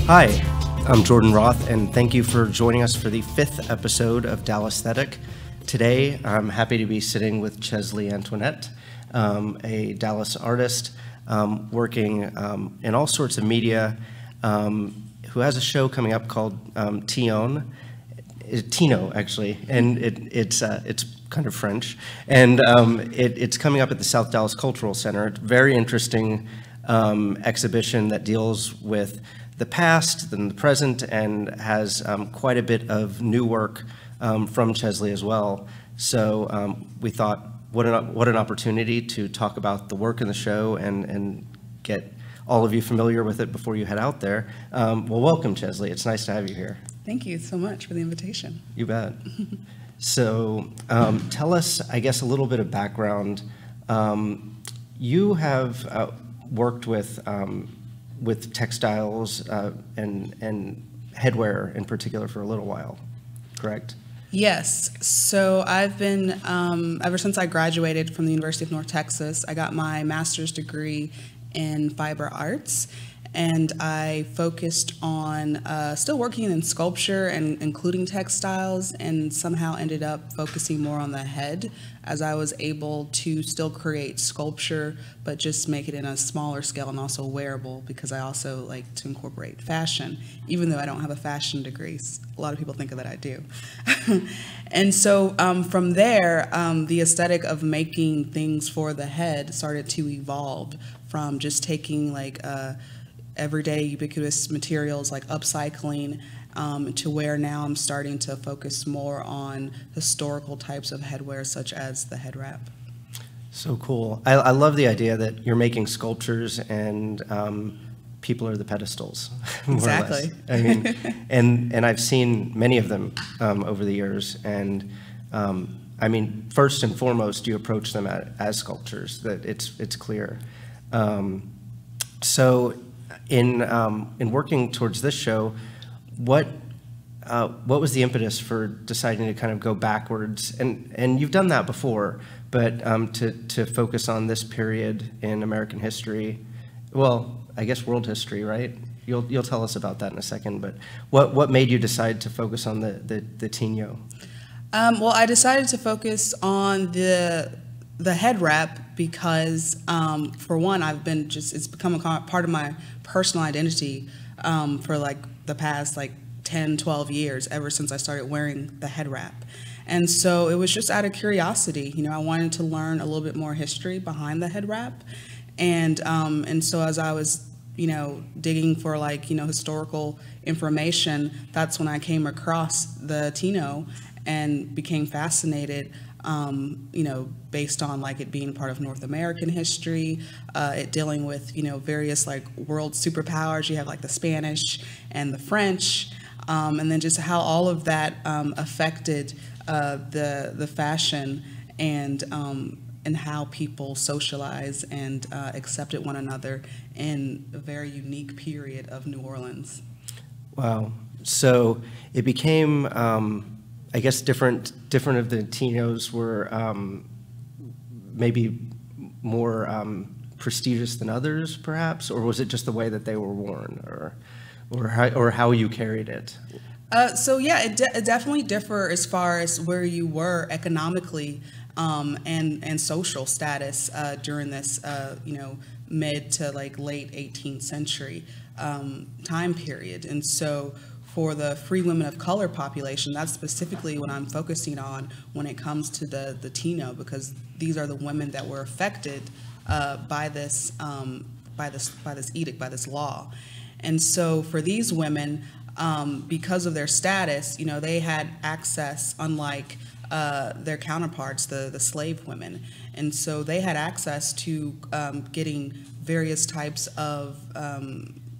Hi, I'm Jordan Roth, and thank you for joining us for the 5th episode of DALLÄSTHETIC. Today, I'm happy to be sitting with Chesley Antoinette, a Dallas artist working in all sorts of media, who has a show coming up called Tignon, actually, and it's kind of French, and it's coming up at the South Dallas Cultural Center. It's a very interesting exhibition that deals with the past and the present, and has quite a bit of new work from Chesley as well. So we thought, what an opportunity to talk about the work in the show and get all of you familiar with it before you head out there. Well, welcome, Chesley. It's nice to have you here. Thank you so much for the invitation. You bet. So tell us, I guess, a little bit of background. You have worked with textiles and headwear in particular for a little while, correct? Yes. So I've been, ever since I graduated from the University of North Texas, I got my master's degree in fiber arts, and I focused on still working in sculpture and including textiles, and somehow ended up focusing more on the head, as I was able to still create sculpture, but just make it in a smaller scale and also wearable, because I also like to incorporate fashion, even though I don't have a fashion degree. A lot of people think that I do. And so from there, the aesthetic of making things for the head started to evolve from just taking like everyday ubiquitous materials like upcycling to where now I'm starting to focus more on historical types of headwear, such as the head wrap. So cool. I love the idea that you're making sculptures and people are the pedestals, more Exactly. or less. I mean, and I've seen many of them over the years, and I mean, first and foremost, you approach them as sculptures. That it's clear. So in working towards this show, what was the impetus for deciding to kind of go backwards? And you've done that before, but to focus on this period in American history, well, I guess world history, right? You'll tell us about that in a second. But what made you decide to focus on the Tignon? Well, I decided to focus on the head wrap because, for one, it's become a part of my personal identity for like the past 10, 12 years, ever since I started wearing the head wrap. And so it was just out of curiosity. You know, I wanted to learn a little bit more history behind the head wrap. And so as I was, digging for historical information, that's when I came across the Tignon and became fascinated, based on it being part of North American history, it dealing with, various world superpowers. You have the Spanish and the French, and then just how all of that affected the fashion and how people socialize and accepted one another in a very unique period of New Orleans. Wow. So it became, I guess, different of the Tignons were maybe more prestigious than others, perhaps, or was it just the way that they were worn, or how you carried it? So yeah, it definitely differ as far as where you were economically and social status during this mid to late 18th century time period. And so for the free women of color population, that's specifically what I'm focusing on when it comes to the Tignon, because these are the women that were affected by this edict, by this law. And so for these women, because of their status, they had access, unlike their counterparts, the slave women. And so they had access to getting various types of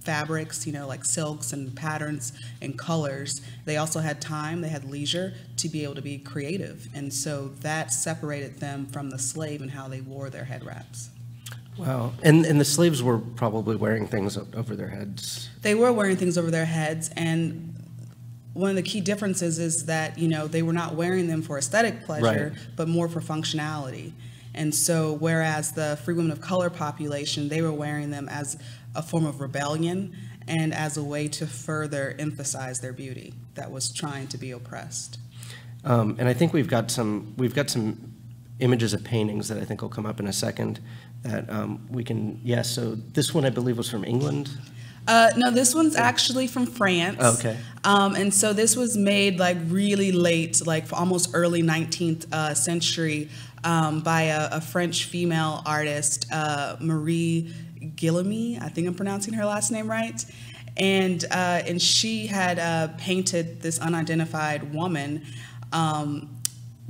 fabrics, like silks and patterns and colors. They also had time, they had leisure to be able to be creative. And so that separated them from the slave and how they wore their head wraps. Wow. And the slaves were probably wearing things over their heads. They were wearing things over their heads, and one of the key differences is that, they were not wearing them for aesthetic pleasure, right, but more for functionality. And so whereas the free women of color population, they were wearing them as a form of rebellion and as a way to further emphasize their beauty that was trying to be oppressed. And I think we've got some images of paintings that I think will come up in a second that we can. Yes. So this one I believe was from England. No, this one's actually from France. Oh, okay. And so this was made like really late, like almost early 19th century, by a French female artist, Marie Guillaume. I think I'm pronouncing her last name right. And she had painted this unidentified woman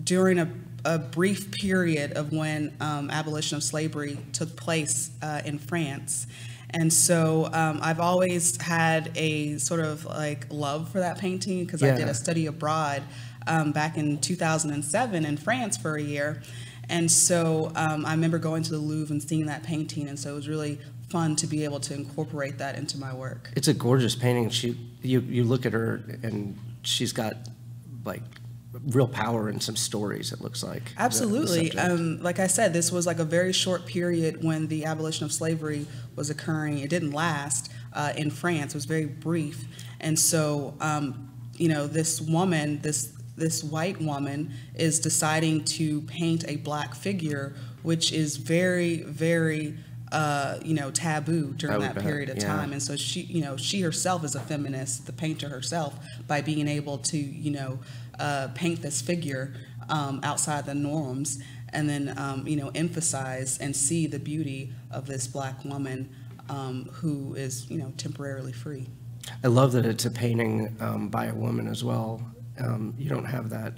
during a brief period of when abolition of slavery took place in France. And so I've always had a sort of like love for that painting because I did a study abroad back in 2007 in France for a year. And so I remember going to the Louvre and seeing that painting, and so it was really fun to be able to incorporate that into my work. It's a gorgeous painting. You look at her and she's got like real power and some stories, it looks like. Absolutely. Like I said, this was like a very short period when the abolition of slavery was occurring. It didn't last in France. It was very brief. And so, you know, this woman, this white woman is deciding to paint a black figure, which is very, very, you know, taboo during that period of time. And so she, you know, she herself is a feminist, the painter herself, by being able to, you know, paint this figure outside the norms, and then you know, emphasize and see the beauty of this black woman who is, you know, temporarily free. I love that it's a painting by a woman as well. You don't have that.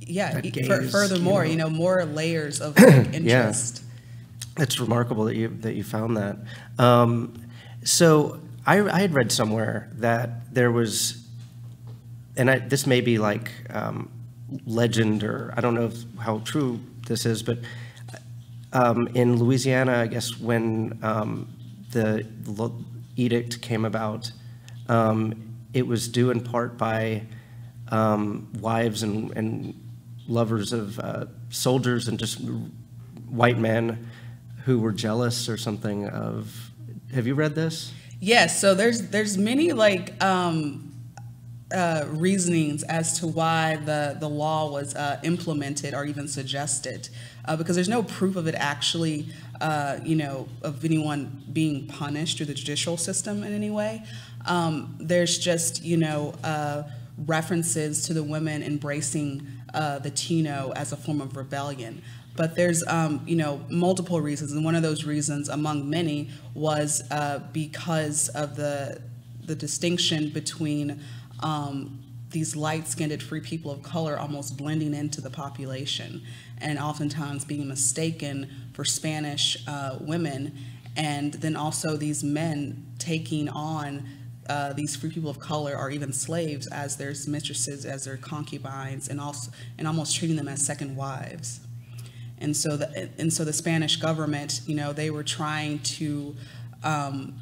Yeah. That gaze, furthermore, you know, more layers of like, interest. It's remarkable that you found that. So I had read somewhere that there was. And this may be like legend, or I don't know how true this is, but in Louisiana, I guess when the edict came about, it was due in part by wives and lovers of soldiers and just white men who were jealous or something of. Have you read this? Yes. So there's many like. Reasonings as to why the law was implemented or even suggested, because there's no proof of it actually, you know, of anyone being punished through the judicial system in any way. There's just, you know, references to the women embracing the Tignon as a form of rebellion. But there's, you know, multiple reasons, and one of those reasons, among many, was because of the distinction between these light-skinned free people of color almost blending into the population and oftentimes being mistaken for Spanish women, and then also these men taking on these free people of color or even slaves as their mistresses, as their concubines, and almost treating them as second wives. And so the Spanish government, you know, they were trying to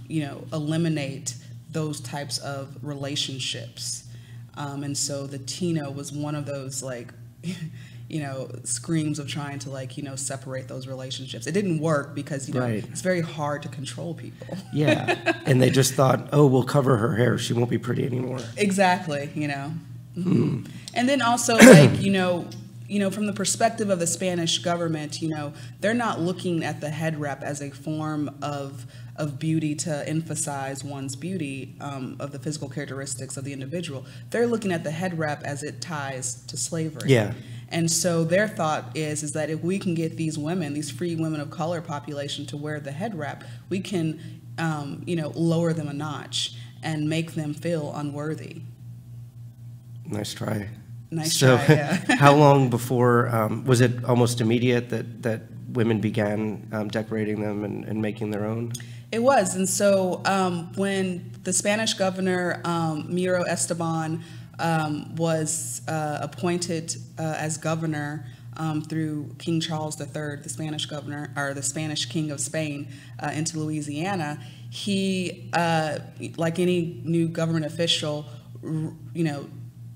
you know, eliminate those types of relationships. And so the Tignon was one of those, like, you know, screams of trying to, like, you know, separate those relationships. It didn't work because, you know, it's very hard to control people. Yeah. And they just thought, oh, we'll cover her hair. She won't be pretty anymore. Exactly, you know. Mm-hmm. And then also, like, you know, from the perspective of the Spanish government, you know, they're not looking at the head wrap as a form of beauty to emphasize one's beauty, of the physical characteristics of the individual. They're looking at the head wrap as it ties to slavery. Yeah. And so their thought is that if we can get these women, these free women of color population, to wear the head wrap, we can, you know, lower them a notch and make them feel unworthy. Nice try. Nice try, yeah. How long before, was it almost immediate that women began decorating them and making their own? It was. And so when the Spanish governor, Miro Esteban, was appointed as governor through King Charles III, the Spanish governor, or the Spanish king of Spain, into Louisiana, he, like any new government official, you know,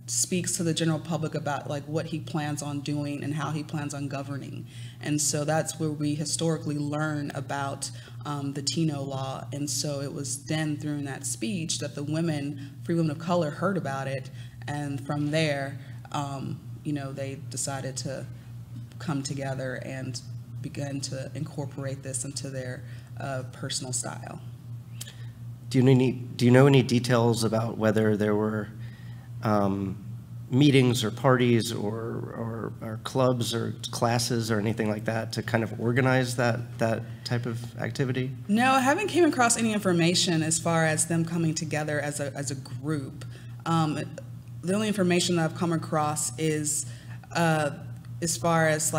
speaks to the general public about like what he plans on doing and how he plans on governing. And so that's where we historically learn about the Tignon law. And so it was then during that speech that the free women of color, heard about it, and from there, they decided to come together and begin to incorporate this into their personal style. Do you know any details about whether there were meetings or parties or clubs or classes or anything like that to kind of organize that type of activity? No, I haven't came across any information as far as them coming together as a group. The only information that I've come across is as far as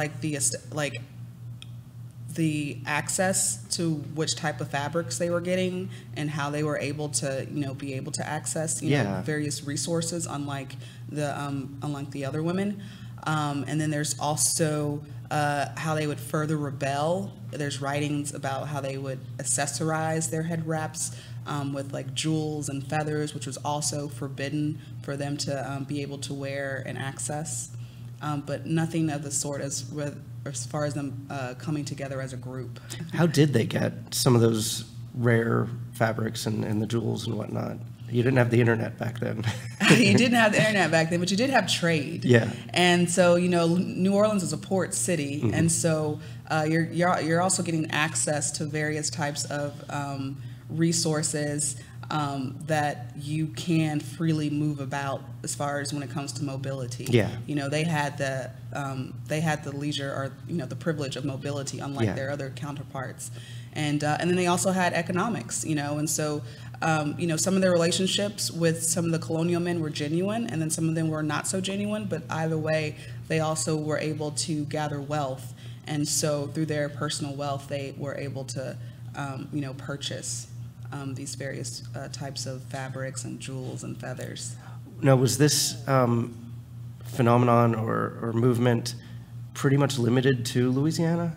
the access to which type of fabrics they were getting and how they were able to be able to access various resources, unlike the other women. And then there's also how they would further rebel. There's writings about how they would accessorize their head wraps with like jewels and feathers, which was also forbidden for them to be able to wear and access. But nothing of the sort as far as them coming together as a group. How did they get some of those rare fabrics and the jewels and whatnot? You didn't have the internet back then. You didn't have the internet back then, but you did have trade. Yeah. And so, New Orleans is a port city, mm-hmm. and so you're also getting access to various types of resources that you can freely move about as far as when it comes to mobility. Yeah. They had the leisure or the privilege of mobility, unlike their other counterparts, and then they also had economics. And so some of their relationships with some of the colonial men were genuine, and then some of them were not so genuine. But either way, they also were able to gather wealth, and so through their personal wealth, they were able to purchase these various types of fabrics and jewels and feathers. Now, was this phenomenon or movement pretty much limited to Louisiana?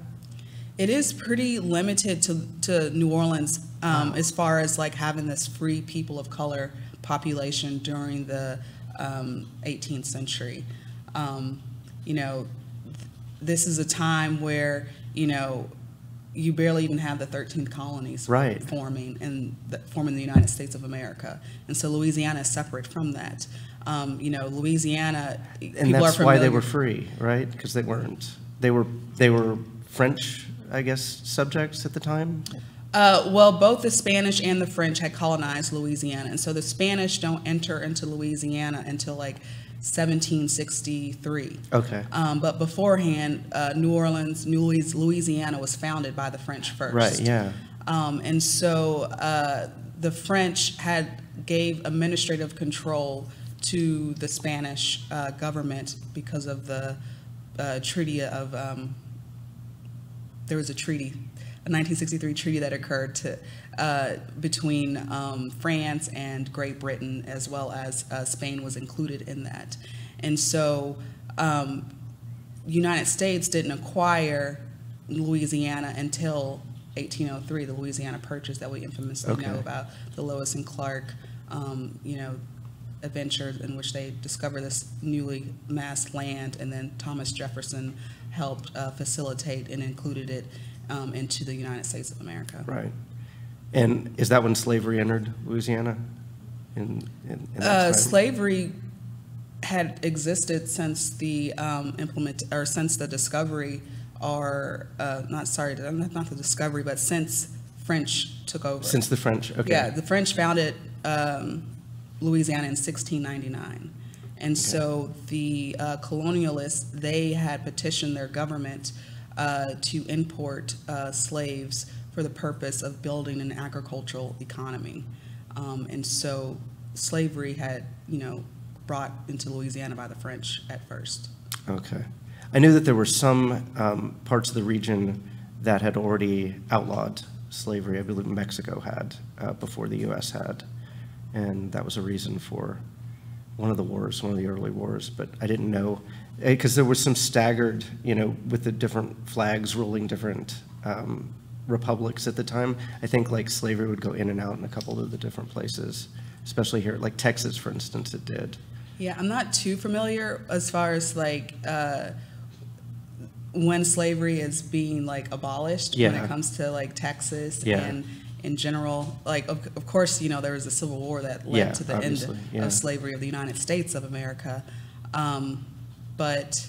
It is pretty limited to New Orleans as far as like having this free people of color population during the 18th century. This is a time where, you barely even have the 13 colonies forming the United States of America. And so Louisiana is separate from that. Louisiana, and that's why they were free, right? Because they were French, I guess, subjects at the time? Well, both the Spanish and the French had colonized Louisiana. And so the Spanish don't enter into Louisiana until like 1763. Okay. But beforehand, Louisiana was founded by the French first. Right, yeah. And so the French gave administrative control to the Spanish government because of the treaty of, there was a 1963 treaty that occurred between France and Great Britain, as well as Spain was included in that. And so United States didn't acquire Louisiana until 1803, the Louisiana Purchase that we infamously know about, the Lewis and Clark, adventure in which they discovered this newly massed land, and then Thomas Jefferson helped facilitate and included it into the United States of America. Right. And is that when slavery entered Louisiana? In that time? Slavery had existed since the since the discovery, not the discovery, but since French took over. Since the French, okay. Yeah, the French founded Louisiana in 1699. And so the colonialists, they had petitioned their government to import slaves for the purpose of building an agricultural economy. And so slavery had, brought into Louisiana by the French at first. Okay. I knew that there were some parts of the region that had already outlawed slavery. I believe Mexico had before the U.S. had. And that was a reason for one of the early wars. But I didn't know, because there was some staggered, with the different flags ruling different republics at the time. I think like slavery would go in and out in a couple of the different places, especially here, like Texas, for instance, it did. Yeah, I'm not too familiar as far as like when slavery is being like abolished, when Yeah. it comes to like Texas Yeah. and in general, like of course, you know, there was a civil war that led Yeah, to the obviously, end yeah. of slavery of the United States of America. But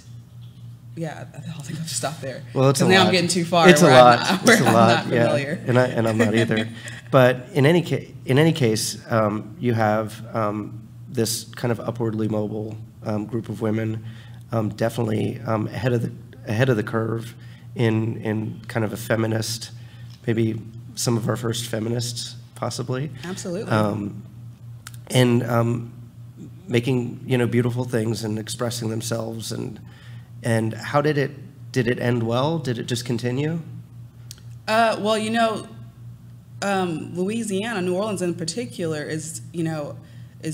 yeah, I think I'll just stop there. Well, it's a 'Cause now lot. I'm getting too far. It's a where lot. I'm not, where It's a I'm lot. not familiar. Yeah, and I'm not either. But in any case, you have this kind of upwardly mobile group of women, definitely ahead of the curve in kind of a feminist, maybe some of our first feminists, possibly. Absolutely. And making, you know, beautiful things and expressing themselves. And how did it end well? Did it just continue? Well, you know, Louisiana, New Orleans in particular, is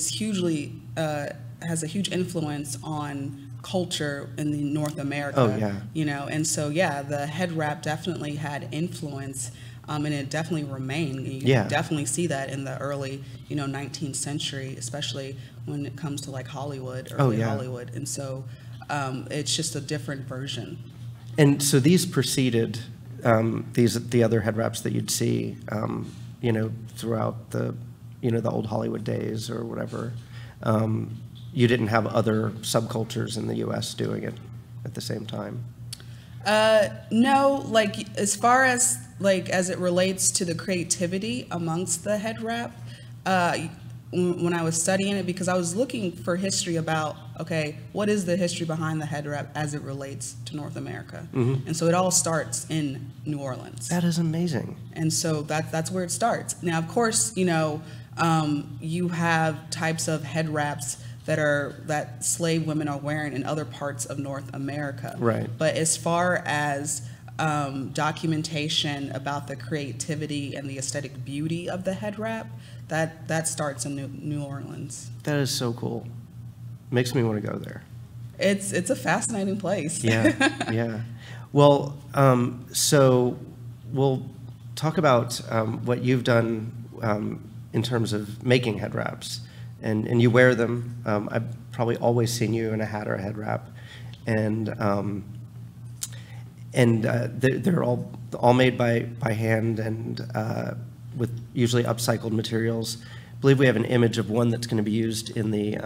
hugely has a huge influence on culture in the North America. Oh, yeah. You know, and so yeah, the head wrap definitely had influence, and it definitely remained. You Yeah. can definitely see that in the early, 19th century, especially when it comes to like Hollywood, early yeah. Hollywood, and so it's just a different version. And so these preceded the other head wraps that you'd see, you know, throughout the old Hollywood days or whatever. You didn't have other subcultures in the U.S. doing it at the same time. No, like as far as like as it relates to the creativity amongst the head wrap, when I was studying it, because I was looking for history about, okay, what is the history behind the head wrap as it relates to North America? Mm-hmm. And so it all starts in New Orleans. That is amazing. And so that's where it starts. Now, of course, you have types of head wraps that slave women are wearing in other parts of North America. Right. But as far as documentation about the creativity and the aesthetic beauty of the head wrap, that starts in New Orleans. That is so cool. Makes me want to go there. It's a fascinating place. Yeah, yeah. Well, so we'll talk about what you've done in terms of making head wraps, and you wear them. I've probably always seen you in a hat or a head wrap, and they're all made by hand and with usually upcycled materials. I believe we have an image of one that's going to be used in the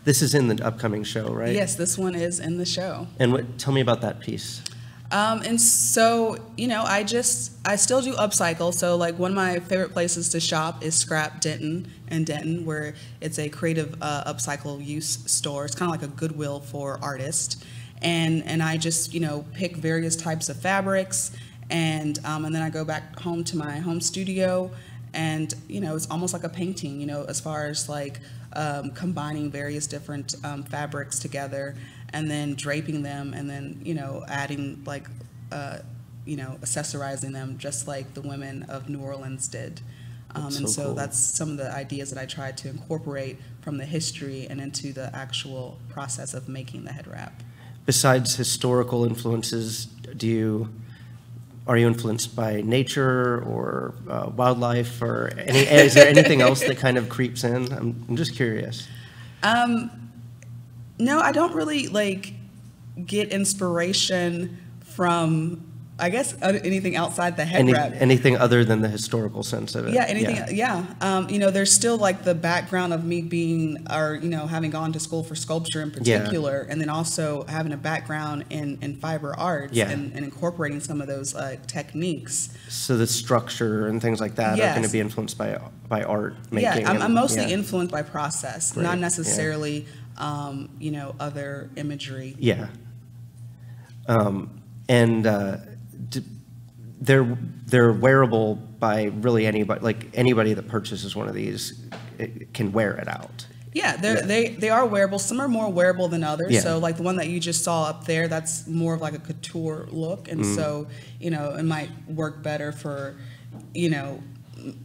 this is in the upcoming show, right? Yes, this one is in the show. And tell me about that piece. And so, I still do upcycle. So like one of my favorite places to shop is Scrap Denton in Denton, where it's a creative upcycle use store. It's kind of like a Goodwill for artists. And I just, pick various types of fabrics, and then I go back home to my home studio, and, it's almost like a painting, as far as like combining various different fabrics together, and then draping them, and then, adding like, accessorizing them just like the women of New Orleans did. And so cool. That's some of the ideas that I tried to incorporate from the history and into the actual process of making the head wrap. Besides historical influences, are you influenced by nature or wildlife, or is there anything else that kind of creeps in? I'm just curious. No, I don't really like get inspiration from, I guess, anything outside the head wrap. Anything other than the historical sense of it? Yeah, anything. Yeah. There's still like the background of me being, or having gone to school for sculpture in particular, and then also having a background in fiber arts, and incorporating some of those techniques. So the structure and things like that are going to be influenced by art making. Yeah, I'm mostly influenced by process, Right. not necessarily, other imagery. Yeah. They're wearable by really anybody. Like anybody that purchases one of these can wear it out. Yeah, they are wearable. Some are more wearable than others. Yeah. So like the one that you just saw up there, that's more of like a couture look, and so it might work better for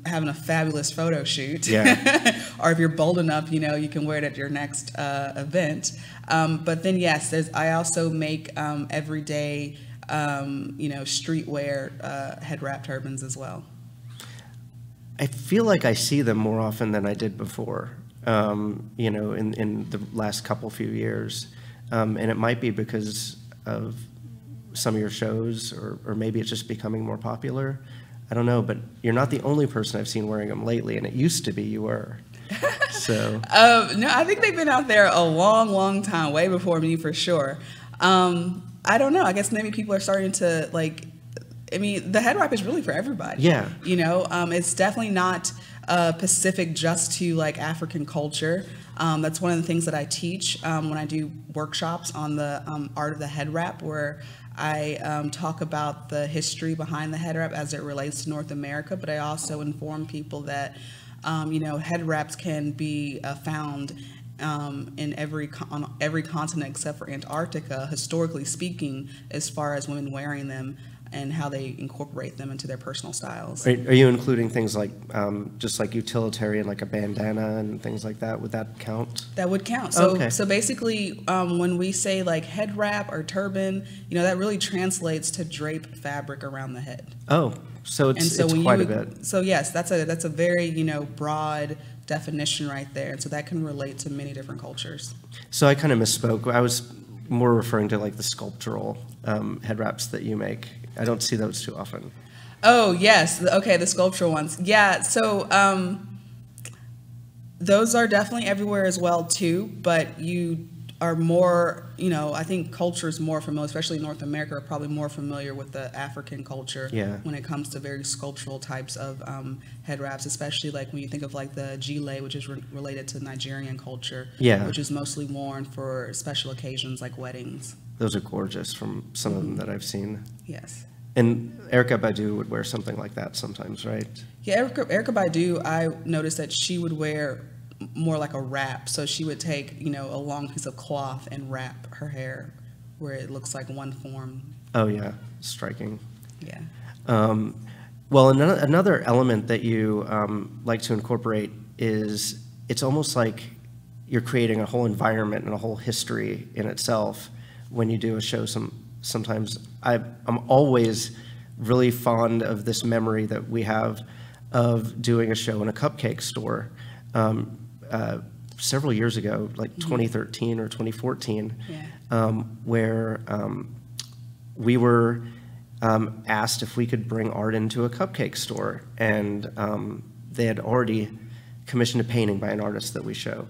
having a fabulous photo shoot. Yeah. Or if you're bold enough, you can wear it at your next event. But then yes, I also make everyday streetwear head wrap turbans as well. I feel like I see them more often than I did before, in the last few years. And it might be because of some of your shows, or maybe it's just becoming more popular. I don't know, but you're not the only person I've seen wearing them lately, and it used to be you were. So no, I think they've been out there a long, long time, way before me for sure. I don't know. I guess maybe people are starting to like. I mean, the head wrap is really for everybody. Yeah. You know, it's definitely not specific just to like African culture. That's one of the things that I teach when I do workshops on the art of the head wrap, where I talk about the history behind the head wrap as it relates to North America, but I also inform people that, you know, head wraps can be found on every continent except for Antarctica, historically speaking, as far as women wearing them and how they incorporate them into their personal styles. Are you including things like just like utilitarian, like a bandana and things like that? Would that count? That would count. So, okay. So basically, when we say like head wrap or turban, you know, that really translates to drape fabric around the head. Oh, so it's quite a bit. So yes, that's a very, you know, broad definition right there, and so that can relate to many different cultures. So I kind of misspoke. I was more referring to like the sculptural head wraps that you make. I don't see those too often. Oh yes, okay, the sculptural ones. Yeah, so those are definitely everywhere as well too, but you are more, you know, I think culture is more familiar, especially North America, are probably more familiar with the African culture when it comes to very sculptural types of head wraps, especially like when you think of like the gilet, which is related to Nigerian culture, which is mostly worn for special occasions like weddings. Those are gorgeous from some of them that I've seen. Yes. And Erykah Badu would wear something like that sometimes, right? Yeah, Erykah Badu, I noticed that she would wear more like a wrap. So she would take, you know, a long piece of cloth and wrap her hair where it looks like one form. Oh, yeah. Striking. Yeah. Well, another element that you like to incorporate is it's almost like you're creating a whole environment and a whole history in itself when you do a show. Sometimes I'm always really fond of this memory that we have of doing a show in a cupcake store several years ago, like 2013 or 2014, where we were asked if we could bring art into a cupcake store, and they had already commissioned a painting by an artist that we show.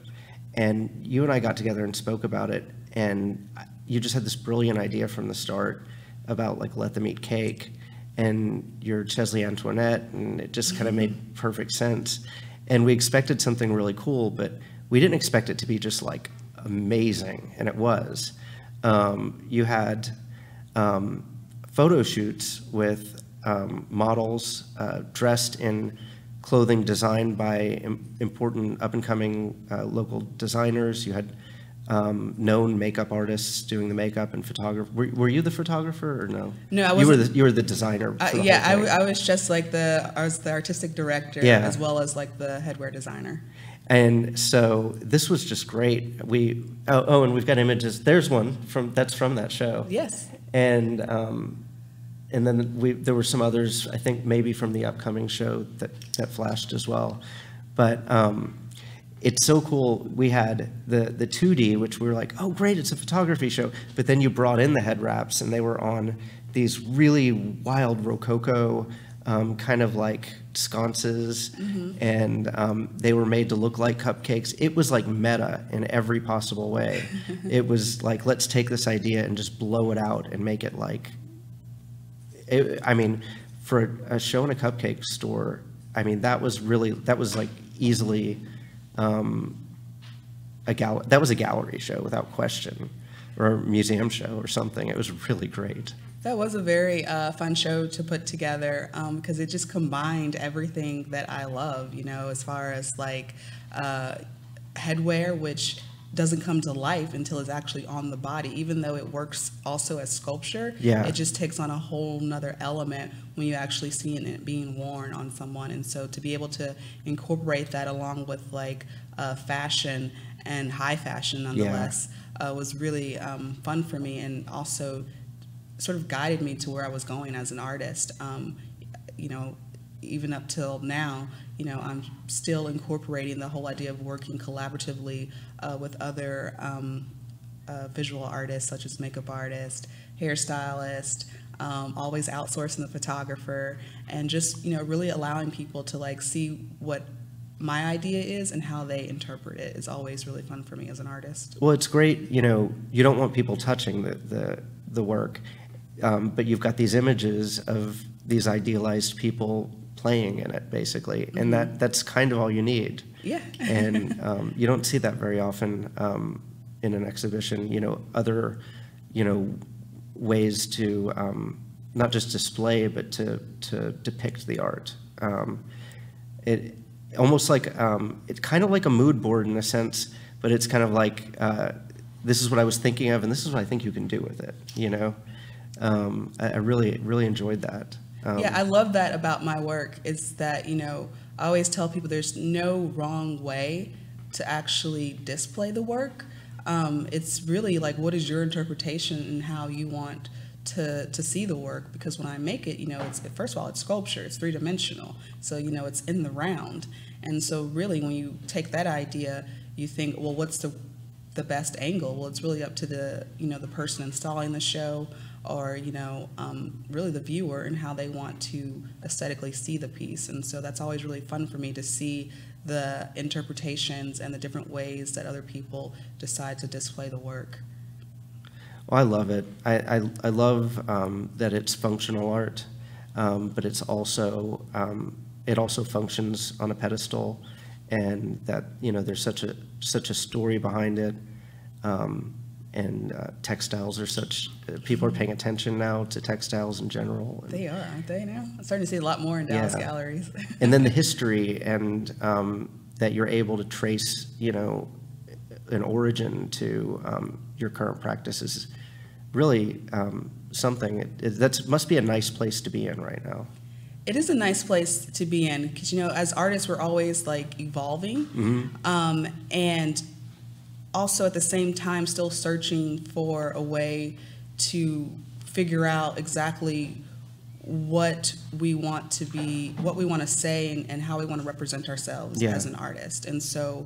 And you and I got together and spoke about it, and you just had this brilliant idea from the start about like let them eat cake, and you're Chesley Antoinette, and it just kind of made perfect sense. And we expected something really cool, but we didn't expect it to be just like amazing, and it was. You had photo shoots with models dressed in clothing designed by important up-and-coming local designers. You had known makeup artists doing the makeup and photographer. Were you the photographer or no? No, I wasn't. You were the designer. For the yeah, whole thing. I was just like I was the artistic director as well as like the headwear designer. And so this was just great. And we've got images. There's one that's from that show. Yes. And then there were some others, I think maybe from the upcoming show that flashed as well. But it's so cool. We had the 2D, which we were like, oh great, it's a photography show. But then you brought in the head wraps, and they were on these really wild Rococo kind of like sconces, and they were made to look like cupcakes. It was like meta in every possible way. It was like, let's take this idea and just blow it out and make it like, I mean, for a show in a cupcake store, I mean, that was like easily that was a gallery show without question, or a museum show or something. It was really great. That was a very fun show to put together because it just combined everything that I love, you know, as far as like headwear, which doesn't come to life until it's actually on the body, even though it works also as sculpture. It just takes on a whole nother element when you actually see it being worn on someone. And so to be able to incorporate that along with like fashion and high fashion nonetheless was really fun for me, and also sort of guided me to where I was going as an artist. You know, even up till now, you know, I'm still incorporating the whole idea of working collaboratively with other visual artists such as makeup artist, hairstylist, always outsourcing the photographer, and just, you know, really allowing people to like see what my idea is and how they interpret it is always really fun for me as an artist. Well, it's great, you know, you don't want people touching the work, but you've got these images of these idealized people playing in it, basically, and that's kind of all you need. Yeah. And you don't see that very often in an exhibition, you know, other, you know, ways to not just display, but to depict the art. It almost like, it's kind of like a mood board in a sense, but it's kind of like, this is what I was thinking of, and this is what I think you can do with it, you know? I really, really enjoyed that. Yeah, I love that about my work, is that, you know, I always tell people there's no wrong way to actually display the work. It's really like, what is your interpretation and how you want to see the work? Because when I make it, you know, it's, first of all, it's sculpture, it's three-dimensional, so, you know, it's in the round. And so really, when you take that idea, you think, well, what's the best angle? Well, it's really up to the, you know, the person installing the show, or, you know, really the viewer, and how they want to aesthetically see the piece. And so that's always really fun for me to see the interpretations and the different ways that other people decide to display the work. Well, I love it. I love that it's functional art, but it's also, it also functions on a pedestal, and that, you know, there's such a story behind it. And textiles are such, people are paying attention now to textiles in general. And, they are, aren't they now? I'm starting to see a lot more in Dallas galleries. And then the history, and that you're able to trace, you know, an origin to your current practice is really something. That must be a nice place to be in right now. It is a nice place to be in, because, you know, as artists, we're always like evolving, and also at the same time still searching for a way to figure out exactly what we want to be, what we want to say, and how we want to represent ourselves as an artist. And so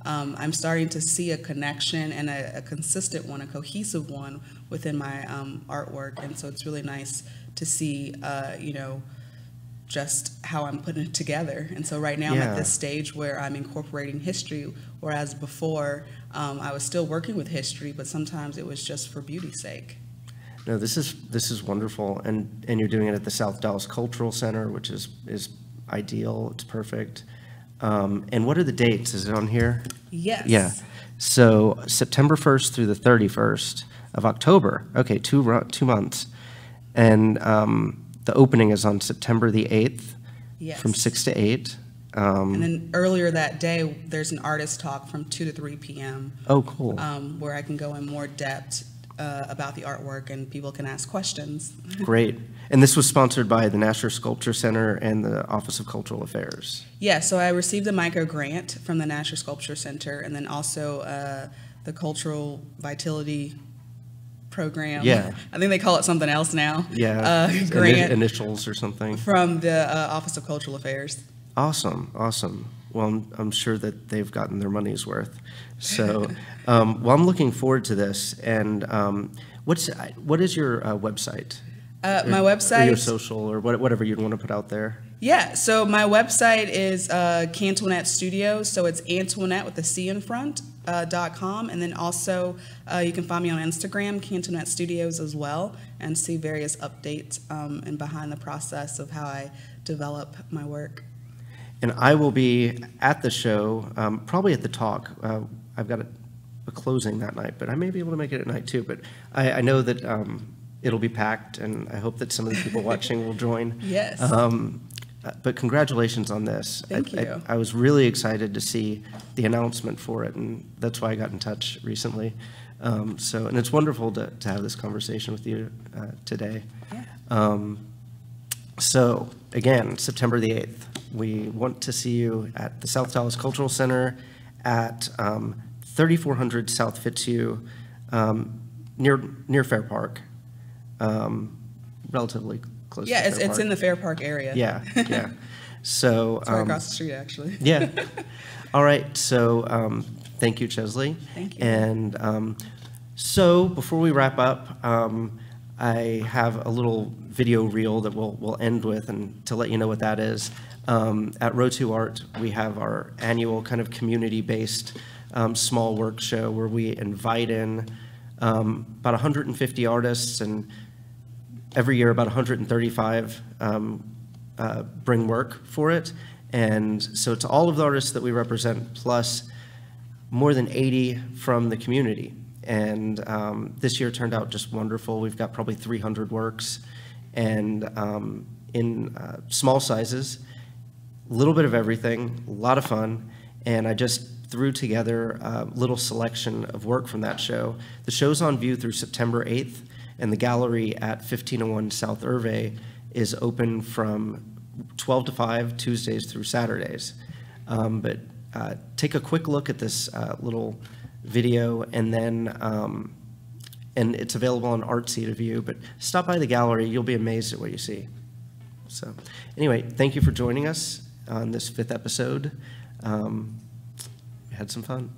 I'm starting to see a connection, and a consistent one, a cohesive one within my artwork. And so it's really nice to see, you know, just how I'm putting it together. And so right now I'm at this stage where I'm incorporating history, whereas before I was still working with history, but sometimes it was just for beauty's sake. No, this is wonderful, and you're doing it at the South Dallas Cultural Center, which is ideal. It's perfect. And what are the dates? Is it on here? Yes. Yeah. So September 1st through the 31st of October. Okay, 2 months. And the opening is on September the 8th, from 6 to 8. And then earlier that day, there's an artist talk from 2 to 3 p.m. Oh, cool. Where I can go in more depth about the artwork, and people can ask questions. Great. And this was sponsored by the National Sculpture Center and the Office of Cultural Affairs. Yeah, so I received a micro grant from the National Sculpture Center, and then also the Cultural Vitality program. Yeah. I think they call it something else now. Yeah. Grant initials or something. From the Office of Cultural Affairs. Awesome. Well, I'm sure that they've gotten their money's worth. So, well, I'm looking forward to this. And what is your website? My website, or your social, or whatever you'd want to put out there. Yeah. So my website is Antoinette Studios. So it's Antoinette with a C in front. .com, and then also you can find me on Instagram, Antoinette Studios, as well, and see various updates and behind the process of how I develop my work. And I will be at the show, probably at the talk. I've got a closing that night, but I may be able to make it at night too. But I know that it'll be packed, and I hope that some of the people watching will join. Yes. But congratulations on this. Thank you. I was really excited to see the announcement for it, and that's why I got in touch recently. And it's wonderful to have this conversation with you today. Yeah. So again, September the 8th, we want to see you at the South Dallas Cultural Center at 3400 South Fitzhugh, near Fair Park, relatively close. Yeah, to Fair it's Park. in the Fair Park area. Yeah, yeah. So it's right across the street, actually. Yeah. All right. So thank you, Chesley. Thank you. And So before we wrap up, I have a little video reel that we'll end with, and to let you know what that is. At Row 2 Art, we have our annual kind of community-based small work show where we invite in about 150 artists, and every year about 135 bring work for it. And so it's all of the artists that we represent, plus more than 80 from the community. And this year turned out just wonderful. We've got probably 300 works, and in small sizes, a little bit of everything, a lot of fun. And I just threw together a little selection of work from that show. The show's on view through September 8th, and the gallery at 1501 South Irvay is open from 12 to 5, Tuesdays through Saturdays. But take a quick look at this little video, and then and it's available on Artsy to view, but stop by the gallery. You'll be amazed at what you see. So anyway, thank you for joining us on this 5th episode. We had some fun.